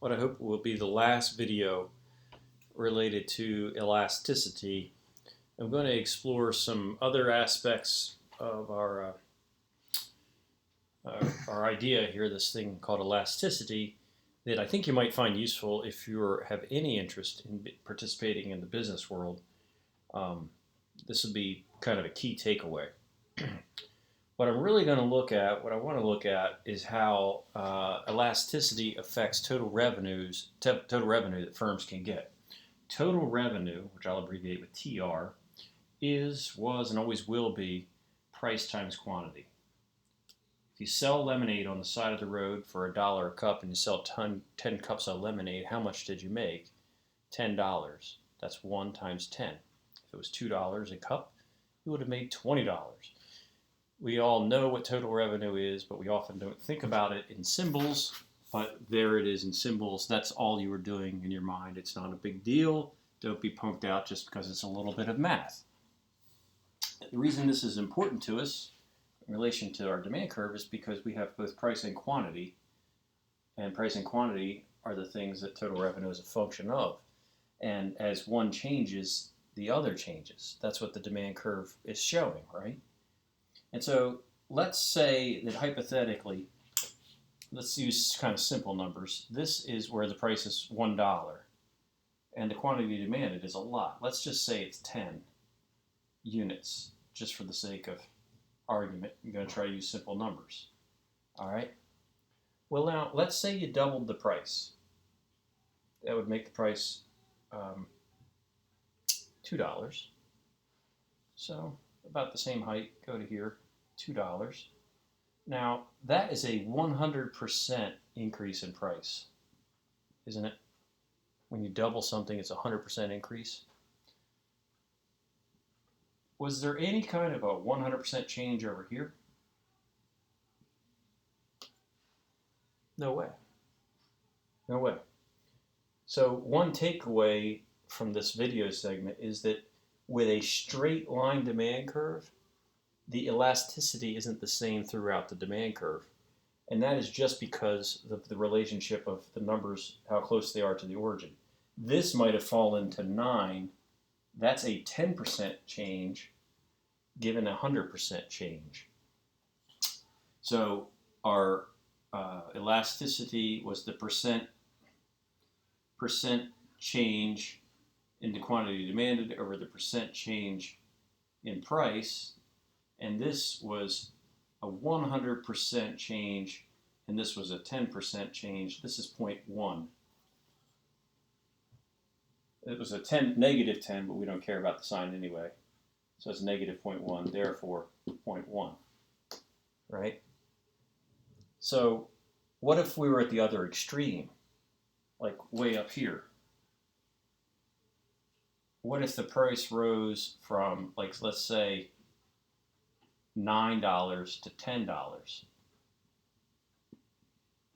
what I hope will be the last video related to elasticity. I'm going to explore some other aspects of our idea here, this thing called elasticity, that I think you might find useful if you have any interest in participating in the business world. Um, this would be kind of a key takeaway. What I'm really going to look at, what I want to look at, is how elasticity affects total revenue that firms can get. Total revenue, which I'll abbreviate with TR, is, was, and always will be price times quantity. If you sell lemonade on the side of the road for $1 a cup and you sell 10 cups of lemonade, how much did you make? $10. That's 1 times 10. If it was $2 a cup, you would have made $20. We all know what total revenue is, but we often don't think about it in symbols. But there it is in symbols. That's all you were doing in your mind. It's not a big deal. Don't be punked out just because it's a little bit of math. The reason this is important to us in relation to our demand curve is because we have both price and quantity. And price and quantity are the things that total revenue is a function of. And as one changes, the other changes. That's what the demand curve is showing, right? And so let's say that hypothetically, let's use kind of simple numbers. This is where the price is $1 and the quantity demanded is a lot. Let's just say it's 10 units, just for the sake of argument. I'm going to try to use simple numbers. All right. Well, now let's say you doubled the price. That would make the price $2. So about the same height, go to here, $2. Now, that is a 100% increase in price, isn't it? When you double something, it's a 100% increase. Was there any kind of a 100% change over here? No way. No way. So one takeaway from this video segment is that with a straight line demand curve, the elasticity isn't the same throughout the demand curve. And that is just because of the relationship of the numbers, how close they are to the origin. This might have fallen to 9. That's a 10% change given a 100% change. So our elasticity was the percent change in the quantity demanded over the percent change in price, and this was a 100% change, and this was a 10% change. This is 0.1. It was a negative 10, but we don't care about the sign anyway. So it's negative 0.1, therefore 0.1, right? So what if we were at the other extreme, like way up here? What if the price rose from, like, let's say, $9 to $10?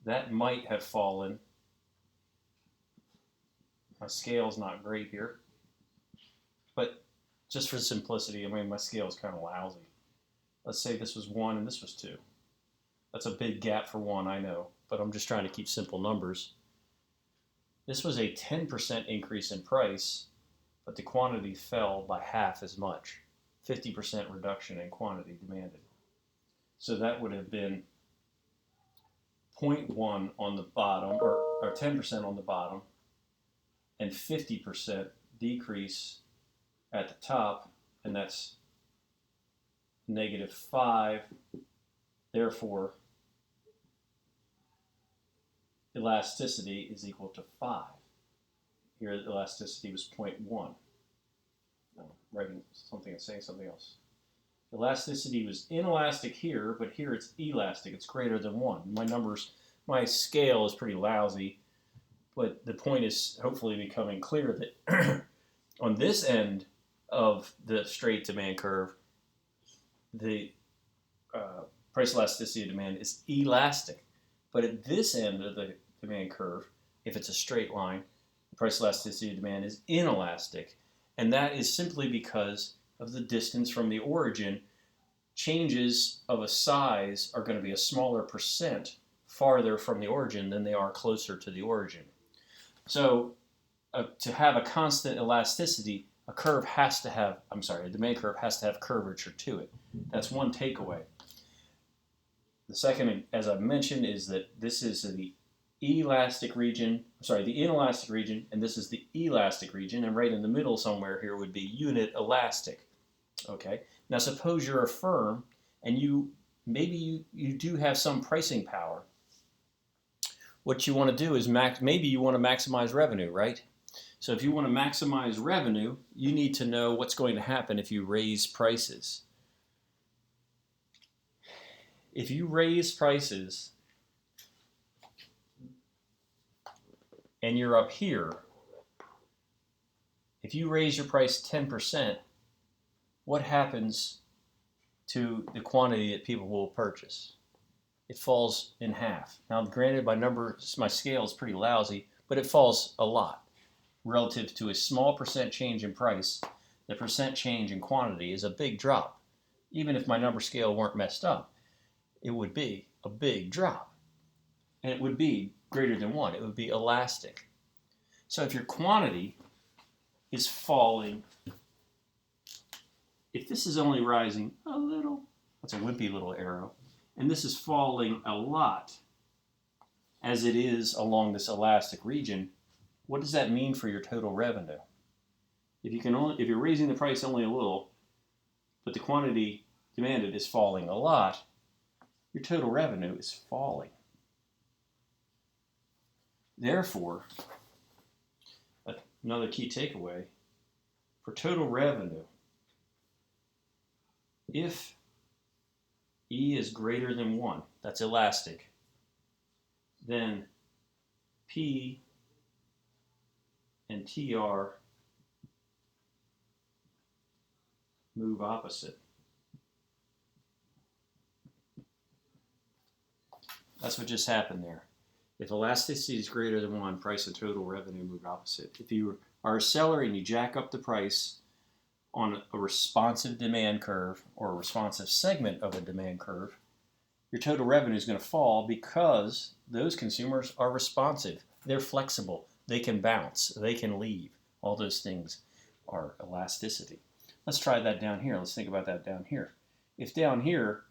That might have fallen. My scale's not great here, but just for simplicity, I mean, my scale is kind of lousy. Let's say this was 1 and this was 2. That's a big gap for 1, I know, but I'm just trying to keep simple numbers. This was a 10% increase in price, but the quantity fell by half as much, 50% reduction in quantity demanded. So that would have been 0.1 on the bottom, or 10% on the bottom, and 50% decrease at the top, and that's negative 5. Therefore, elasticity is equal to 5. Here, the elasticity was 0.1. I'm writing something and saying something else. Elasticity was inelastic here, but here it's elastic. It's greater than 1. My scale is pretty lousy, but the point is hopefully becoming clear that on this end of the straight demand curve, the price elasticity of demand is elastic. But at this end of the demand curve, if it's a straight line, the price elasticity of demand is inelastic. And that is simply because of the distance from the origin. Changes of a size are going to be a smaller percent farther from the origin than they are closer to the origin. So to have a constant elasticity, a demand curve has to have curvature to it. That's one takeaway. The second, as I mentioned, is that this is the inelastic region, and this is the elastic region, and right in the middle somewhere here would be unit elastic. Okay. Now suppose you're a firm and you do have some pricing power. What you want to do is maybe you want to maximize revenue, right? So if you want to maximize revenue, you need to know what's going to happen if you raise prices. If you raise prices and you're up here, if you raise your price 10%, what happens to the quantity that people will purchase? It falls in half. Now, granted, my scale is pretty lousy, but it falls a lot. Relative to a small percent change in price, the percent change in quantity is a big drop. Even if my number scale weren't messed up, it would be a big drop. And it would be greater than 1. It would be elastic. So if your quantity is falling, if this is only rising a little, that's a wimpy little arrow, and this is falling a lot, as it is along this elastic region, what does that mean for your total revenue? If you're raising the price only a little, but the quantity demanded is falling a lot, your total revenue is falling. Therefore, another key takeaway, for total revenue, if E is greater than 1, that's elastic, then P and TR move opposite. That's what just happened there. If elasticity is greater than 1, price and total revenue move opposite. If you are a seller and you jack up the price on a responsive demand curve or a responsive segment of a demand curve, your total revenue is going to fall because those consumers are responsive. They're flexible. They can bounce. They can leave. All those things are elasticity. Let's try that down here. Let's think about that down here. If down here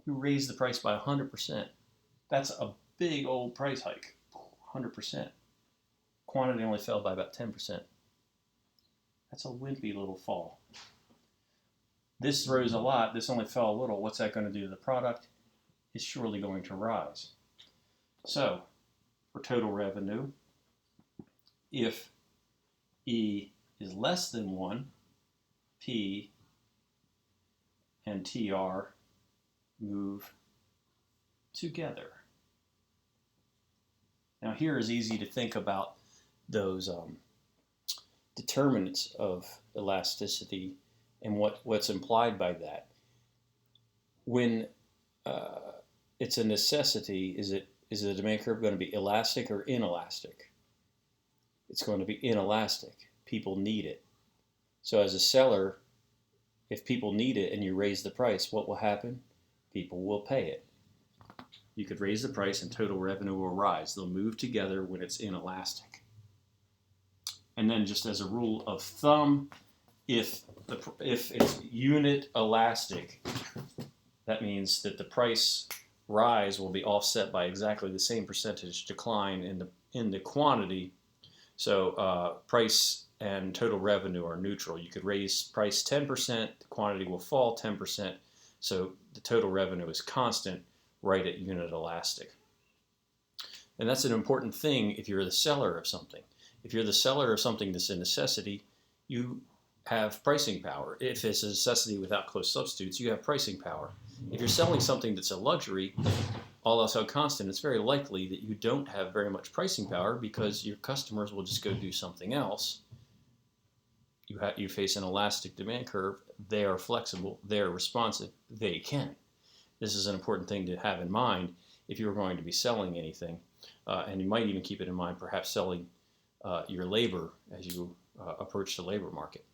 you raise the price by 100%, that's a big old price hike. 100%. Quantity only fell by about 10%. That's a wimpy little fall. This rose a lot. This only fell a little. What's that going to do to the product? It's surely going to rise. So, for total revenue, if E is less than 1, P and TR move together. Now here is easy to think about those determinants of elasticity and what's implied by that. When it's a necessity, is the demand curve going to be elastic or inelastic? It's going to be inelastic. People need it. So as a seller, if people need it and you raise the price, what will happen? People will pay it. You could raise the price and total revenue will rise. They'll move together when it's inelastic. And then just as a rule of thumb, if it's unit elastic, that means that the price rise will be offset by exactly the same percentage decline in the quantity. So price and total revenue are neutral. You could raise price 10%, the quantity will fall 10%, so the total revenue is constant right at unit elastic. And that's an important thing if you're the seller of something. If you're the seller of something that's a necessity, you have pricing power. If it's a necessity without close substitutes, you have pricing power. If you're selling something that's a luxury, all else held constant, it's very likely that you don't have very much pricing power because your customers will just go do something else. You face an elastic demand curve. They are flexible. They are responsive. They can. This is an important thing to have in mind if you're going to be selling anything. And you might even keep it in mind, perhaps selling your labor as you approach the labor market.